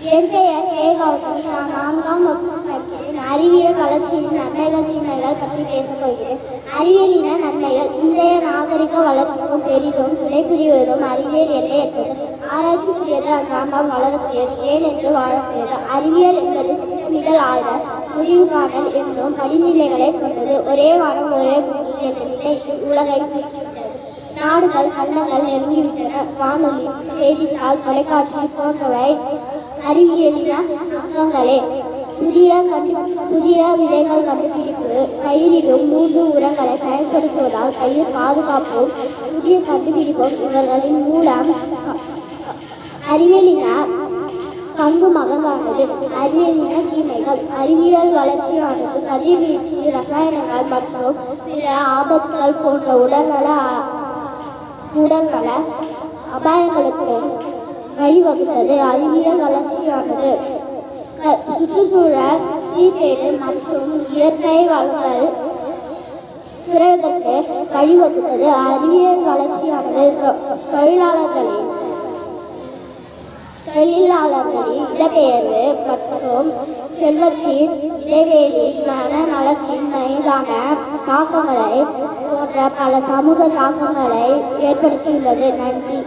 என் பெயர் கே. கௌதமி. நான் 4ஆம் வகுப்பு படிக்கிறேன். அறிவியல் வளர்ச்சியின் நன்மைகள் தீமைகள் பற்றி பேசப் போகிறேன். அறிவியலின நன்மைகள். இன்றைய நாகரிக வளர்ச்சிக்கும் பெரிதும் துணை புரிவதும் அறிவியல் எல்லையற்றது. ஆராய்ச்சிக்குரியது, அன்றாடம் வளரக்கூடியது, ஏனென்று வாழக்கூடியது. அறிவியல் என்பது திட்டமிடல், ஆய்தல், முடிவு காணல் என்னும் படிநிலைகளை கொண்டது. ஒரே வானம் ஒரே பூமி என்ற நிலையில் உலகை நாடுகள் கண்டங்கள் நெருங்கிவிட்டன. வானொலி, செய்தித்தாள், தொலைக்காட்சி போன்றவை அறிவியலின அங்கங்களே. புதிய விதைகள் கண்டுபிடிப்பு, பயிரிடும் 3 உரங்களை பயன்படுத்துவதால் பயிர் பாதுகாப்பும் புதிய கண்டுபிடிப்பும் இவர்களின் மூலம் அறிவியலின பங்கு மகங்கானது. அறிவியலின தீமைகள். அறிவியல் வளர்ச்சியானது கதிர்வீச்சு, ரசாயனங்கள் மற்றும் பிற ஆபத்துகள் போன்ற உடல்நல அபாயங்களுக்கும் வழிவகுத்தது. அறிவியல் வளர்ச்சியானது சுற்றுச்சூழல் சீர்கேடு மற்றும் இயற்கை வளங்கள் குறைவதற்கு வழிவகுத்தது. அறிவியல் வளர்ச்சியானது தொழிலாளர்களின் இடப்பெயர்வு மற்றும் செல்வத்தின் இடைவெளி, மனநலத்தின் மீதான தாக்கங்களை போன்ற பல சமூக தாக்கங்களை ஏற்படுத்தியுள்ளது. நன்றி.